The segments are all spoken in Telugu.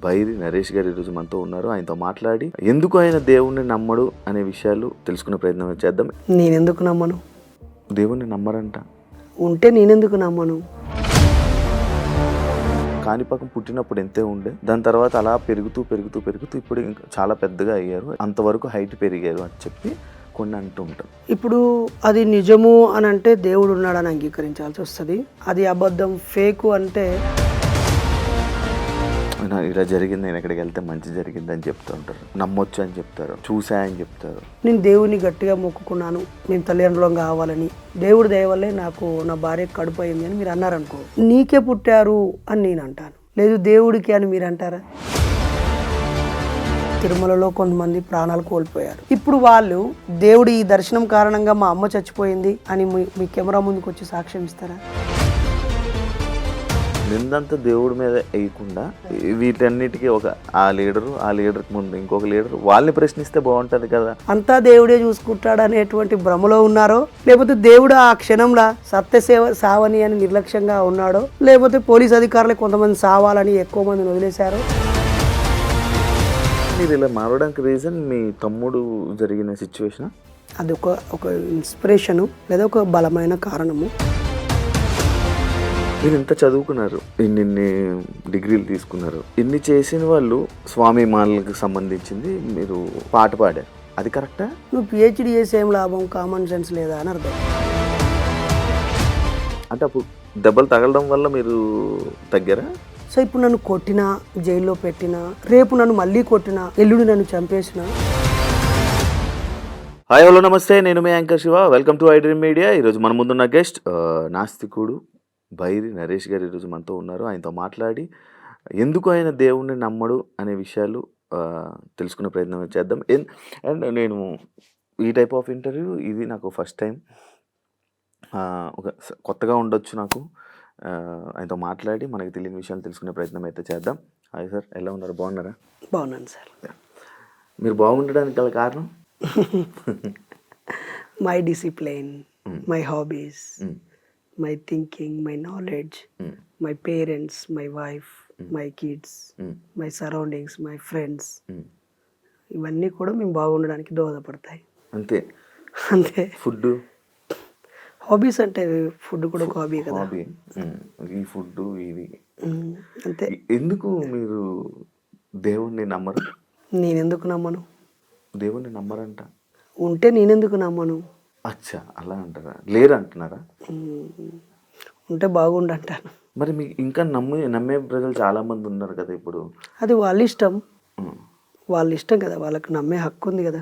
బైరి నరేష్ గారు ఈరోజు మనతో ఉన్నారు. ఆయనతో మాట్లాడి ఎందుకు ఆయన దేవుణ్ణి నమ్మడు అనే విషయాలు తెలుసుకునే ప్రయత్నం చేద్దాం. నేనెందుకు నమ్మను? దేవుణ్ణి నమ్మరంట. ఉంటే నేనెందుకు నమ్మను? కాణిపాకం పుట్టినప్పుడు ఎంతే ఉండే, దాని తర్వాత అలా పెరుగుతూ ఇప్పుడు ఇంకా చాలా పెద్దగా అయ్యారు, అంతవరకు హైట్ పెరిగారు అని చెప్పి కొన్ని అంటూ ఉంటారు. ఇప్పుడు అది నిజము అని అంటే దేవుడు ఉన్నాడని అంగీకరించాల్సి వస్తుంది. అది అబద్ధం ఫేకు అంటే ఇలా జరిగింది, నేను ఎక్కడికి వెళ్తే మంచి జరిగింది అని చెప్తూ ఉంటారు, నమ్మొచ్చు అని చెప్తారు, చూసా అని చెప్తారు. నేను దేవుని గట్టిగా మొక్కుకున్నాను, మేము తల్లిదండ్రులం కావాలని, దేవుడి దయ వల్లే నాకు నా భార్య కడుపు అయింది అని మీరు అన్నారనుకో, నీకే పుట్టారు అని నేను అంటాను. లేదు దేవుడికి అని మీరు అంటారా? తిరుమలలో కొంతమంది ప్రాణాలు కోల్పోయారు. ఇప్పుడు వాళ్ళు దేవుడి ఈ దర్శనం కారణంగా మా అమ్మ చచ్చిపోయింది అని మీ కెమెరా ముందుకు వచ్చి సాక్ష్యం ఇస్తారా? నిందంతా దేవుడి మీద వేయకుండా వీటన్నిటికీ ఆ లీడర్కి ముందు ఇంకొక లీడర్ వాళ్ళని ప్రశ్నిస్తే బాగుంటది కదా. అంతా దేవుడే చూసుకుంటాడు అనేటువంటి భ్రమలో ఉన్నారో, లేకపోతే దేవుడు ఆ క్షణంలో సత్యసేవ సావని అని నిర్లక్ష్యంగా ఉన్నాడో, లేకపోతే పోలీస్ అధికారులు కొంతమంది సావాలని ఎక్కువ మందిని వదిలేశారో. మీరు ఇలా మారడానికి రీజన్ మీ తమ్ముడు జరిగిన సిచ్యువేషన్? అది ఒక ఇన్స్పిరేషను లేదా ఒక బలమైన కారణము. మీరు ఇంత చదువుకున్నారు, ఇన్ని డిగ్రీలు తీసుకున్నారు, ఇన్ని చేసిన వాళ్ళు స్వామి మాలలకు సంబంధించింది మీరు పాట పాడారు, అది కరెక్టా? నువ్వు పిహెచ్డి చేసి ఏం లాభం, కామన్ సెన్స్ లేదా అని అర్థం. అంటే అప్పుడు దెబ్బలు తగలడం వల్ల మీరు తగ్గారా? సో ఇప్పుడు నన్ను కొట్టినా, జైల్లో పెట్టినా, రేపు నన్ను మళ్ళీ కొట్టినా, ఎల్లుండి నన్ను చంపేసినా. హాయ్ హలో నమస్తే, నేను మీ anchor Shiva, welcome to iDream media. ఈరోజు మన ముందున్న గెస్ట్ నాస్తికుడు బైరి నరేష్ గారు ఈరోజు మనతో ఉన్నారు. ఆయనతో మాట్లాడి ఎందుకు ఆయన దేవుణ్ణి నమ్మడు అనే విషయాలు తెలుసుకునే ప్రయత్నం చేద్దాం. అండ్ నేను ఈ టైప్ ఆఫ్ ఇంటర్వ్యూ ఇది నాకు ఫస్ట్ టైం, ఒక కొత్తగా ఉండొచ్చు నాకు. ఆయనతో మాట్లాడి మనకి తెలియని విషయాలు తెలుసుకునే ప్రయత్నం అయితే చేద్దాం. హాయ్ సార్, ఎలా ఉన్నారు? బాగున్నారా? బాగున్నాను సార్. మీరు బాగుండడానికి గల కారణం? My discipline, my hobbies, my thinking, my knowledge, my parents, my wife, my kids, my surroundings, my friends, ఇవన్నీ కూడా మేము బాగుండడానికి దోహదపడతాయి. అంతే అంతే. ఫుడ్, హాబీస్ అంటే ఫుడ్ కూడా ఒక హాబీ కదా. హాబీ, ఈ ఫుడ్ ఇవి అంతే. ఎందుకు మీరు దేవుణ్ణి నమ్మరు? నేనెందుకు నమ్మను? దేవుణ్ణి నమ్మరంట. ఉంటే నేనెందుకు నమ్మను? అచ్చా, అలా అంటారా? లేరు అంటున్నారా? ఉంటే బాగుండు అంటాను. మరి మీకు ఇంకా నమ్మే ప్రజలు చాలా మంది ఉన్నారు కదా ఇప్పుడు. అది వాళ్ళ ఇష్టం, వాళ్ళ ఇష్టం కదా, వాళ్ళకి నమ్మే హక్కు ఉంది కదా,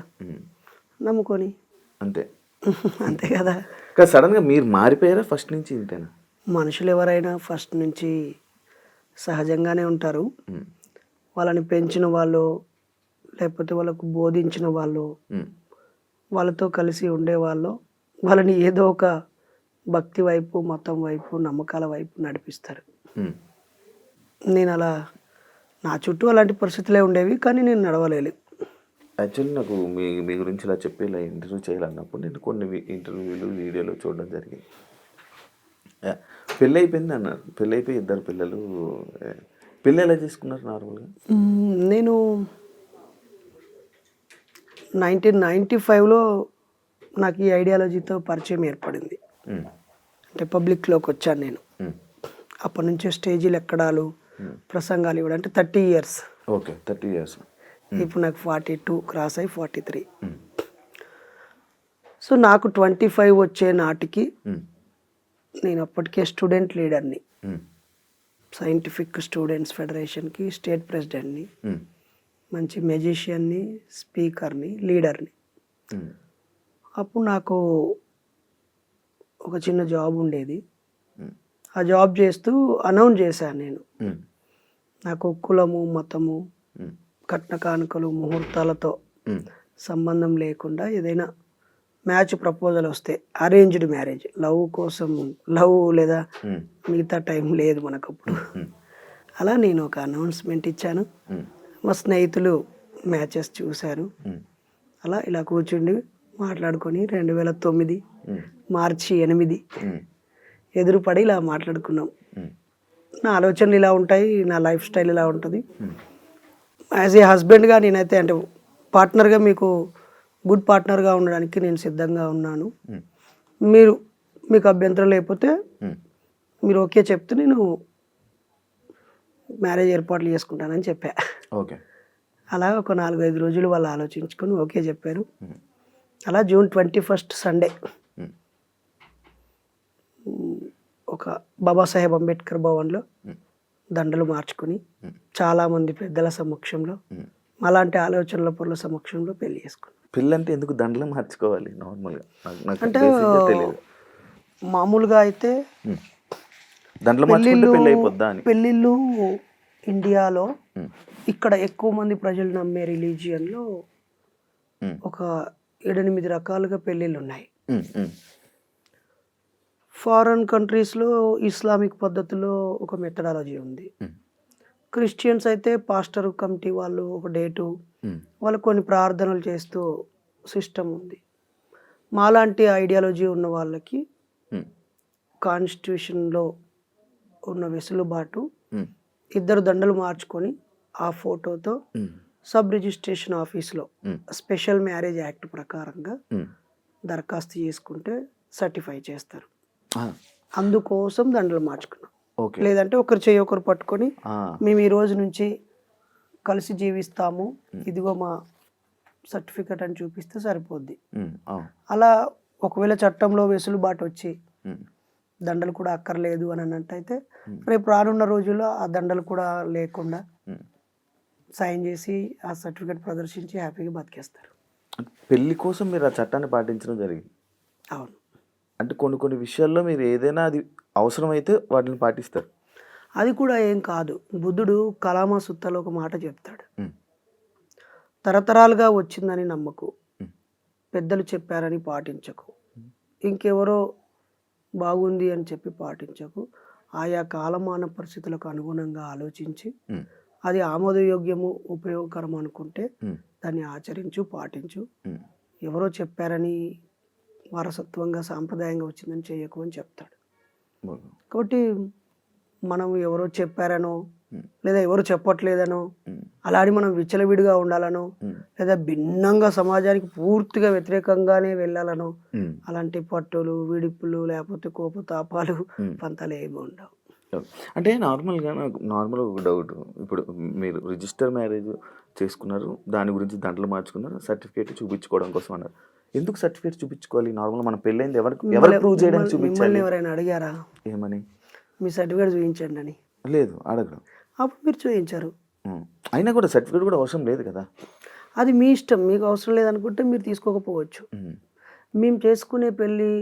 నమ్ముకొని అంతే. అంతే కదా. సడన్గా మీరు మారిపోయారా ఫస్ట్ నుంచి ఇంతేనా? మనుషులు ఎవరైనా ఫస్ట్ నుంచి సహజంగానే ఉంటారు. వాళ్ళని పెంచిన వాళ్ళు, లేకపోతే వాళ్ళకు బోధించిన వాళ్ళు, వాళ్ళతో కలిసి ఉండేవాళ్ళు వాళ్ళని ఏదో ఒక భక్తి వైపు, మతం వైపు, నమ్మకాల వైపు నడిపిస్తారు. నేను అలా, నా చుట్టూ అలాంటి పరిస్థితులే ఉండేవి, కానీ నేను నడవలేదు. యాక్చువల్లీ నాకు మీ గురించి ఇలా చెప్పి ఇలా ఇంటర్వ్యూ చేయాలన్నప్పుడు నేను కొన్ని ఇంటర్వ్యూలు, వీడియోలు చూడడం జరిగింది. పెళ్ళి అయిపోయింది అన్నారు, పెళ్ళి అయిపోయి 2 పిల్లలు. పెళ్ళి ఎలా చేసుకున్నారు నార్మల్గా? నేను 1995లో నాకు ఈ ఐడియాలజీతో పరిచయం ఏర్పడింది. అంటే పబ్లిక్లోకి వచ్చాను నేను. అప్పటి నుంచే స్టేజీలు ఎక్కడాలు, ప్రసంగాలు ఇవ్వడం. అంటే 30 years. Okay, 30 years. ఇప్పుడు నాకు 42 క్రాస్ అయ్యి 43. సో నాకు 25 వచ్చే నాటికి నేను అప్పటికే స్టూడెంట్ లీడర్ని, సైంటిఫిక్ స్టూడెంట్స్ ఫెడరేషన్కి స్టేట్ ప్రెసిడెంట్ని, మంచి మెజిషియన్ని, స్పీకర్ని, లీడర్ని. అప్పుడు నాకు ఒక చిన్న జాబ్ ఉండేది. ఆ జాబ్ చేస్తూ అనౌన్స్ చేశాను నేను, నాకు కులము, మతము, కట్న కానుకలు, ముహూర్తాలతో సంబంధం లేకుండా ఏదైనా మ్యాచ్ ప్రపోజల్ వస్తే, అరేంజ్డ్ మ్యారేజ్, లవ్ కోసం, లవ్ లేదా మిగతా టైం లేదు మనకప్పుడు, అలా నేను ఒక అనౌన్స్మెంట్ ఇచ్చాను. మా స్నేహితులు మ్యాచెస్ చూశారు. అలా ఇలా కూర్చుండి మాట్లాడుకొని 2009 మార్చి 8 ఎదురుపడి ఇలా మాట్లాడుకున్నాం. నా ఆలోచనలు ఇలా ఉంటాయి, నా లైఫ్ స్టైల్ ఇలా ఉంటుంది. యాజ్ ఏ హస్బెండ్గా నేనైతే అంటే పార్ట్నర్గా మీకు గుడ్ పార్ట్నర్గా ఉండడానికి నేను సిద్ధంగా ఉన్నాను. మీకు అభ్యంతరం లేకపోతే మీరు ఓకే చెప్తే నేను మ్యారేజ్ ఏర్పాట్లు చేసుకుంటానని చెప్పా. ఓకే. అలా ఒక 4-5 రోజులు వాళ్ళు ఆలోచించుకొని ఓకే చెప్పారు. అలా June 21 సండే ఒక బాబాసాహెబ్ అంబేద్కర్ భవన్లో దండలు మార్చుకొని చాలామంది పెద్దల సమక్షంలో అలాంటి ఆలోచనల పరుల సమక్షంలో పెళ్లి చేసుకున్నాం. పెళ్ళి అంటే ఎందుకు దండలు మార్చుకోవాలి నార్మల్గా? నాకు అంటే బేసిక్గా తెలియదు. మామూలుగా అయితే దండలు మార్చుకుంటే పెళ్ళి అయిపోద్దా అని. పెళ్ళిళ్ళు ఇండియాలో ఇక్కడ ఎక్కువ మంది ప్రజలు నమ్మే రిలీజియన్లో ఒక 7-8 రకాలుగా పెళ్ళిళ్ళు ఉన్నాయి. ఫారెన్ కంట్రీస్లో ఇస్లామిక్ పద్ధతిలో ఒక మెథడాలజీ ఉంది. క్రిస్టియన్స్ అయితే పాస్టర్ కమిటీ వాళ్ళు ఒక డేటు వాళ్ళు కొన్ని ప్రార్థనలు చేస్తూ సిస్టమ్ ఉంది. మాలాంటి ఐడియాలజీ ఉన్న వాళ్ళకి కాన్స్టిట్యూషన్లో ఉన్న వెసులుబాటు ఇద్దరు దండలు మార్చుకొని ఆ ఫోటోతో సబ్ రిజిస్ట్రేషన్ ఆఫీస్లో స్పెషల్ మ్యారేజ్ యాక్ట్ ప్రకారంగా దరఖాస్తు చేసుకుంటే సర్టిఫై చేస్తారు. అందుకోసం దండలు మార్చుకున్నాం. లేదంటే ఒకరు చేయి ఒకరు పట్టుకొని మేము ఈ రోజు నుంచి కలిసి జీవిస్తాము, ఇదిగో మా సర్టిఫికెట్ అని చూపిస్తే సరిపోద్ది. అలా ఒకవేళ చట్టంలో వెసులుబాటు వచ్చి దండలు కూడా అక్కర్లేదు అని అన్నట్టయితే రేపు రానున్న రోజుల్లో ఆ దండలు కూడా లేకుండా సైన్ చేసి ఆ సర్టిఫికెట్ ప్రదర్శించి హ్యాపీగా బతికేస్తారు. పెళ్లి కోసం మీరు ఆ చట్టాన్ని పాటించడం జరిగింది. అవును. అంటే కొన్ని విషయాల్లో మీరు ఏదైనా అది అవసరమైతే వాటిని పాటిస్తారు. అది కూడా ఏం కాదు. బుద్ధుడు కలామా సుత్తలో ఒక మాట చెప్తాడు, తరతరాలుగా వచ్చిందని నమ్మకు, పెద్దలు చెప్పారని పాటించకు, ఇంకెవరో బాగుంది అని చెప్పి పాటించకు, ఆయా కాలమాన పరిస్థితులకు అనుగుణంగా ఆలోచించి అది ఆమోదయోగ్యము ఉపయోగకరం అనుకుంటే దాన్ని ఆచరించు, పాటించు. ఎవరో చెప్పారని వారసత్వంగా సాంప్రదాయంగా వచ్చిందని చేయకు అని చెప్తాడు. కాబట్టి మనం ఎవరో చెప్పారనో లేదా ఎవరు చెప్పట్లేదనో అలాంటి మనం విచ్చలవిడిగా ఉండాలనో లేదా భిన్నంగా సమాజానికి పూర్తిగా వ్యతిరేకంగానే వెళ్ళాలనో అలాంటి పట్టులు విడిపులు లేకపోతే కోపతాపాలు పంతాలు ఏమి ఉండవు. అంటే నార్మల్గా నాకు ఒక డౌట్. ఇప్పుడు మీరు రిజిస్టర్ మ్యారేజ్ చేసుకున్నారు, దాని గురించి దండలు మార్చుకున్నారు, సర్టిఫికేట్ చూపించుకోవడం కోసం అన్నారు. ఎందుకు సర్టిఫికేట్ చూపించుకోవాలి? నార్మల్గా మన పెళ్ళైంది ఎవరు ప్రూవ్ చేయడానికి చూపించాలి? ఎవరైనా అడిగారా ఏమని? మీ సర్టిఫికేట్ చూపించండి అని? లేదు, అడగడం. అప్పుడు మీరు చూపించారు. అయినా కూడా సర్టిఫికేట్ కూడా అవసరం లేదు కదా. అది మీ ఇష్టం. మీకు అవసరం లేదనుకుంటే మీరు తీసుకోకపోవచ్చు. మేము చేసుకునే పెళ్ళి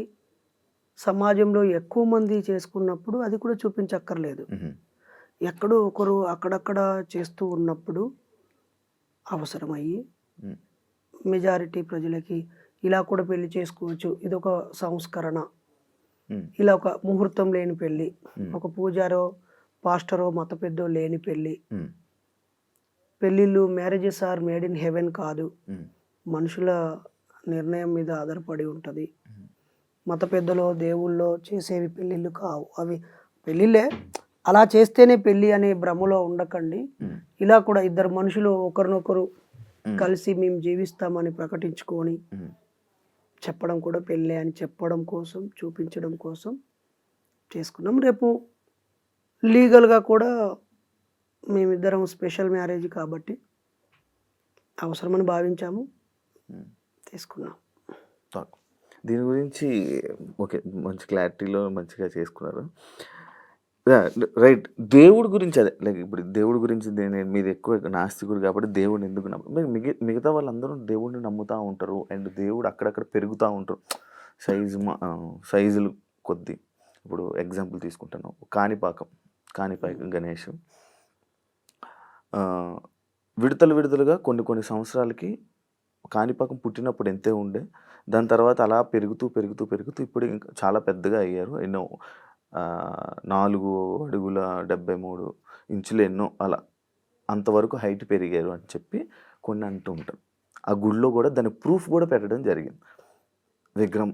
సమాజంలో ఎక్కువ మంది చేసుకున్నప్పుడు అది కూడా చూపించక్కర్లేదు. ఎక్కడో ఒకరు అక్కడక్కడ చేస్తూ ఉన్నప్పుడు అవసరమయ్యి మెజారిటీ ప్రజలకి ఇలా కూడా పెళ్లి చేసుకోవచ్చు, ఇదొక సంస్కరణ, ఇలా ఒక ముహూర్తం లేని పెళ్ళి, ఒక పూజారో పాస్టరో మత పెద్దో లేని పెళ్ళి. పెళ్ళిళ్ళు marriages are made in heaven కాదు, మనుషుల నిర్ణయం మీద ఆధారపడి ఉంటుంది. మత పెద్దలో దేవుళ్ళో చేసేవి పెళ్ళిళ్ళు కావు. అవి పెళ్ళిళ్ళే, అలా చేస్తేనే పెళ్ళి అనే భ్రమలో ఉండకండి. ఇలా కూడా ఇద్దరు మనుషులు ఒకరినొకరు కలిసి మేము జీవిస్తామని ప్రకటించుకొని చెప్పడం కూడా పెళ్ళి అని చెప్పడం కోసం, చూపించడం కోసం చేసుకున్నాం. రేపు లీగల్గా కూడా మేమిద్దరం స్పెషల్ మ్యారేజ్ కాబట్టి అవసరమని భావించాము, తీసుకున్నాం. దీని గురించి ఓకే, మంచి క్లారిటీలో మంచిగా చేసుకున్నారు. రైట్. దేవుడి గురించి అదే లైక్ ఇప్పుడు దేవుడి గురించి మీరు ఎక్కువ నాస్తికుడు కాబట్టి దేవుడిని ఎందుకు మిగతా వాళ్ళందరూ దేవుడిని నమ్ముతూ ఉంటారు అండ్ దేవుడు అక్కడక్కడ పెరుగుతూ ఉంటారు సైజులు కొద్దీ. ఇప్పుడు ఎగ్జాంపుల్ తీసుకుంటాను, కాణిపాకం గణేష్ విడతలుగా కొన్ని సంవత్సరాలకి కాణిపాకం పుట్టినప్పుడు ఎంతే ఉండే, దాని తర్వాత అలా పెరుగుతూ ఇప్పుడు ఇంకా చాలా పెద్దగా అయ్యారు. ఎన్నో 4 అడుగుల 73 ఇంచులు ఎన్నో అలా అంతవరకు హైట్ పెరిగారు అని చెప్పి కొన్ని అంటూ ఉంటారు. ఆ గుడిలో కూడా దాని ప్రూఫ్ కూడా పెట్టడం జరిగింది, విగ్రహం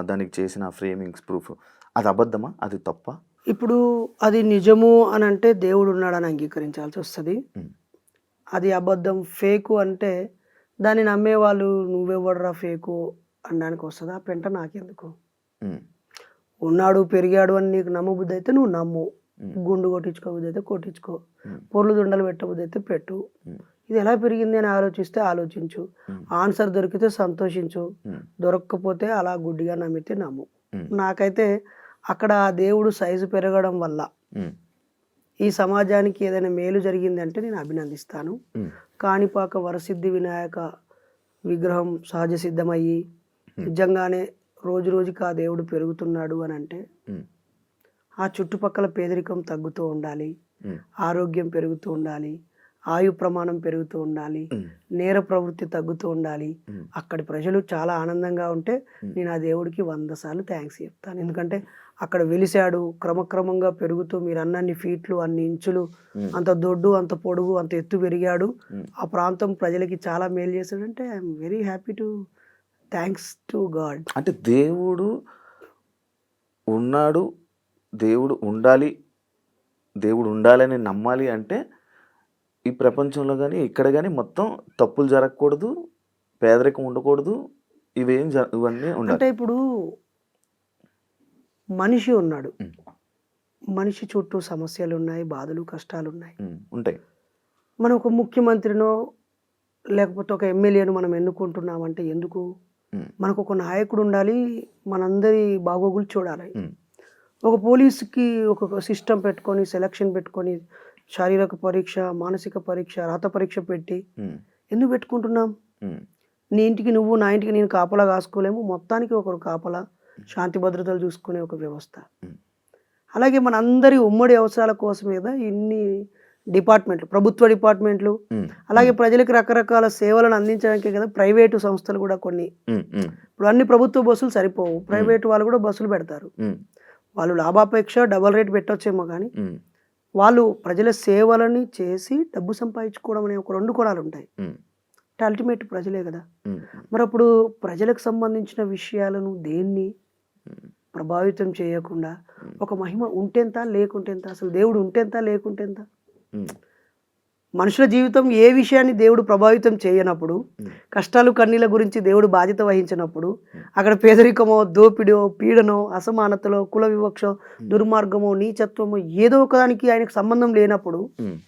దానికి చేసిన ఫ్రేమింగ్స్ ప్రూఫ్. అది అబద్ధమా? అది తప్ప? ఇప్పుడు అది నిజము అని అంటే దేవుడు ఉన్నాడని అంగీకరించాల్సి వస్తుంది. అది అబద్ధం ఫేకు అంటే దాన్ని నమ్మేవాళ్ళు నువ్వెవడరా ఫేకు అనడానికి వస్తుందా? ఆ పెంట నాకెందుకు? ఉమ్, ఉన్నాడు పెరిగాడు అని నీకు నమ్మబుద్ధి అయితే నువ్వు నమ్ము, ఉమ్, గుండు కొట్టించుకోబుద్ధి అయితే కొట్టించుకో, ఉమ్, పొర్లు దుండలు పెట్టబుద్ధి అయితే పెట్టు. ఉమ్, ఇది ఎలా పెరిగింది అని ఆలోచిస్తే ఆలోచించు, ఉమ్, ఆన్సర్ దొరికితే సంతోషించు, ఉమ్, దొరకకపోతే అలా గుడ్డిగా నమ్మితే నమ్ము. ఉమ్, నాకైతే అక్కడ ఆ దేవుడు సైజు పెరగడం వల్ల ఉమ్, ఈ సమాజానికి ఏదైనా మేలు జరిగిందంటే నేను అభినందిస్తాను. ఉమ్, కాణిపాక వరసిద్ధి వినాయక విగ్రహం సహజ సిద్ధమయ్యి నిజంగానే రోజు రోజుకి ఆ దేవుడు పెరుగుతున్నాడు అని అంటే ఉమ్, ఆ చుట్టుపక్కల పేదరికం తగ్గుతూ ఉండాలి, ఉమ్, ఆరోగ్యం పెరుగుతూ ఉండాలి, ఆయు ప్రమాణం పెరుగుతూ ఉండాలి, ఉమ్, నేర ప్రవృత్తి తగ్గుతూ ఉండాలి. ఉమ్, అక్కడి ప్రజలు చాలా ఆనందంగా ఉంటే నేను ఆ దేవుడికి 100 సార్లు థ్యాంక్స్ చెప్తాను. ఎందుకంటే అక్కడ వెలిశాడు, క్రమక్రమంగా పెరుగుతూ మీరు అన్నన్ని ఫీట్లు, అన్ని ఇంచులు, అంత దొడ్డు, అంత పొడుగు, అంత ఎత్తు పెరిగాడు. ఆ ప్రాంతం ప్రజలకి చాలా మేలు చేశాడంటే I'm very happy to thanks to God. అంటే దేవుడు ఉన్నాడు, దేవుడు ఉండాలి, దేవుడు ఉండాలని నమ్మాలి అంటే ఈ ప్రపంచంలో కానీ ఇక్కడ కానీ మొత్తం తప్పులు జరగకూడదు, పేదరికం ఉండకూడదు, ఇవన్నీ అంటే ఉండాలి. ఇప్పుడు మనిషి ఉన్నాడు, ఉమ్, మనిషి చుట్టూ సమస్యలు ఉన్నాయి, బాధలు కష్టాలు ఉన్నాయి. ఉంటాయి. మనం ఒక ముఖ్యమంత్రినో లేకపోతే ఒక ఎమ్మెల్యేను మనం ఎన్నుకుంటున్నామంటే ఎందుకు? ఉమ్, మనకు ఒక నాయకుడు ఉండాలి, మనందరి బాగోగులు చూడాలి. ఉమ్, ఒక పోలీసుకి ఒక సిస్టమ్ పెట్టుకొని, సెలక్షన్ పెట్టుకొని, శారీరక పరీక్ష, మానసిక పరీక్ష, రాత పరీక్ష పెట్టి ఉమ్, ఎందుకు పెట్టుకుంటున్నాం? ఉమ్, నీ ఇంటికి నువ్వు, నా ఇంటికి నేను కాపలా కాసుకోలేము, మొత్తానికి ఒకరు కాపలా, శాంతి భద్రతలు చూసుకునే ఒక వ్యవస్థ. ఉమ్, అలాగే మన అందరి ఉమ్మడి అవసరాల కోసం మీద ఇన్ని డిపార్ట్మెంట్లు, ప్రభుత్వ డిపార్ట్మెంట్లు, ఉమ్, అలాగే ప్రజలకు రకరకాల సేవలను అందించడానికే కదా ప్రైవేటు సంస్థలు కూడా కొన్ని. ఉమ్, ఉమ్, ఇప్పుడు అన్ని ప్రభుత్వ బస్సులు సరిపోవు, ప్రైవేటు వాళ్ళు కూడా బస్సులు పెడతారు. ఉమ్, వాళ్ళు లాభాపేక్ష డబల్ రేట్ పెట్టొచ్చేమో కానీ ఉమ్, వాళ్ళు ప్రజల సేవలని చేసి డబ్బు సంపాదించుకోవడం అనే ఒక 2 కోణాలు ఉంటాయి. ఉమ్, అంటే అల్టిమేట్ ప్రజలే కదా. ఉమ్, మరి అప్పుడు ప్రజలకు సంబంధించిన విషయాలను దేన్ని ప్రభావితం చేయకుండా ఒక మహిమ ఉంటేంత లేకుంటేంత, అసలు దేవుడు ఉంటేంత లేకుంటేంత, ఉమ్, మనుషుల జీవితం ఏ విషయాన్ని దేవుడు ప్రభావితం చేయనప్పుడు, కష్టాలు కన్నీళ్ళ గురించి దేవుడు బాధ్యత వహించినప్పుడు, అక్కడ పేదరికమో, దోపిడో, పీడనో, అసమానతలో, కుల వివక్ష, దుర్మార్గమో, నీచత్వమో ఏదో ఒకదానికి ఆయనకు సంబంధం లేనప్పుడు ఉమ్.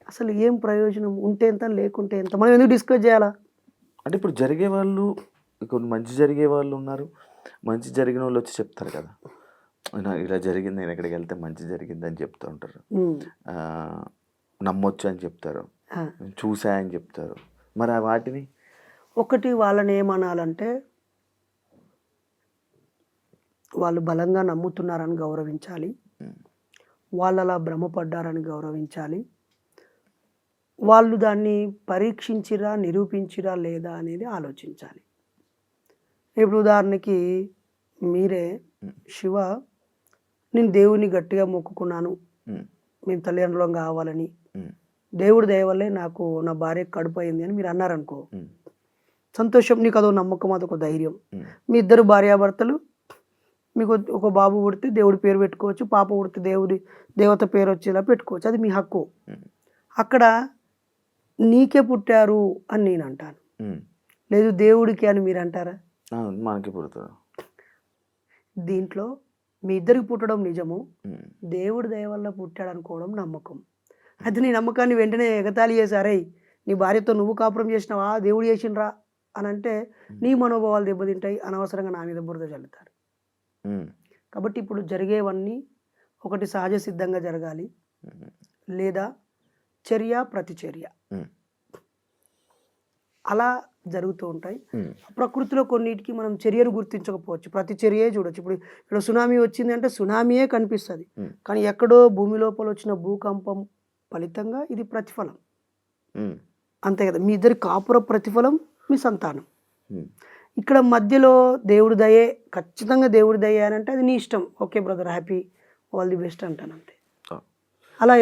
అసలు ఏం ప్రయోజనం? ఉంటే ఎంత లేకుంటే ఎంత? మనం ఎందుకు డిస్కస్ చేయాలా? అంటే ఇప్పుడు జరిగే వాళ్ళు, కొన్ని మంచి జరిగే వాళ్ళు ఉన్నారు, మంచి జరిగిన వాళ్ళు వచ్చి చెప్తారు కదా, ఇలా జరిగింది, నేను ఎక్కడికి వెళ్తే మంచి జరిగింది అని చెప్తూ ఉంటారు, ఆ, నమ్మొచ్చు అని చెప్తారు, ఆ. చూసా అని చెప్తారు. మరి ఆ వాటిని ఒకటి వాళ్ళని ఏమనాలంటే వాళ్ళు బలంగా నమ్ముతున్నారని గౌరవించాలి, వాళ్ళు అలా భ్రమపడ్డారని గౌరవించాలి, వాళ్ళు దాన్ని పరీక్షించిరా, నిరూపించిరా లేదా అనేది ఆలోచించాలి. ఇప్పుడు ఉదాహరణకి మీరే, శివ నేను దేవుని గట్టిగా మొక్కుకున్నాను, మేము తల్లిదండ్రులం కావాలని, దేవుడి దయ వల్లే నాకు నా భార్య కడుపు అయింది అని మీరు అన్నారనుకో, సంతోషం, నీకు అదో నమ్మకం, అదొక ధైర్యం. మీ ఇద్దరు భార్యాభర్తలు, మీకు ఒక బాబు పుడితే దేవుడి పేరు పెట్టుకోవచ్చు, పాప పుడితే దేవత పేరు వచ్చేలా పెట్టుకోవచ్చు, అది మీ హక్కు. అక్కడ నీకే పుట్టారు అని నేను అంటాను, లేదు దేవుడికి అని మీరు అంటారా? మనకి పుడతారు. దీంట్లో మీ ఇద్దరికి పుట్టడం నిజము, దేవుడి దయ వల్ల పుట్టాడు అనుకోవడం నమ్మకం. అయితే నీ నమ్మకాన్ని వెంటనే ఎగతాళి చేశారే, నీ భార్యతో నువ్వు కాపురం చేసినావా, దేవుడు చేసిండ్రా అని అంటే నీ మనోభావాలు దెబ్బతింటాయి, అనవసరంగా నా మీద బురద చల్లుతారు. కాబట్టి ఇప్పుడు జరిగేవన్నీ ఒకటి సహజ సిద్ధంగా జరగాలి, లేదా చర్య ప్రతిచర్య అలా జరుగుతూ ఉంటాయి. ప్రకృతిలో కొన్నిటికి మనం చర్యను గుర్తించకపోవచ్చు, ప్రతి చర్యే చూడొచ్చు. ఇప్పుడు ఇక్కడ సునామీ వచ్చింది అంటే సునామీయే కనిపిస్తుంది, కానీ ఎక్కడో భూమి లోపల వచ్చిన భూకంపం ఫలితంగా ఇది ప్రతిఫలం, అంతే కదా. మీ ఇద్దరి కాపుర ప్రతిఫలం మీ సంతానం. ఇక్కడ మధ్యలో దేవుడి దయే, ఖచ్చితంగా దేవుడి దయ అని అంటే అది నీ ఇష్టం, okay brother, happy, all the best అంటాను, అంతే. అలా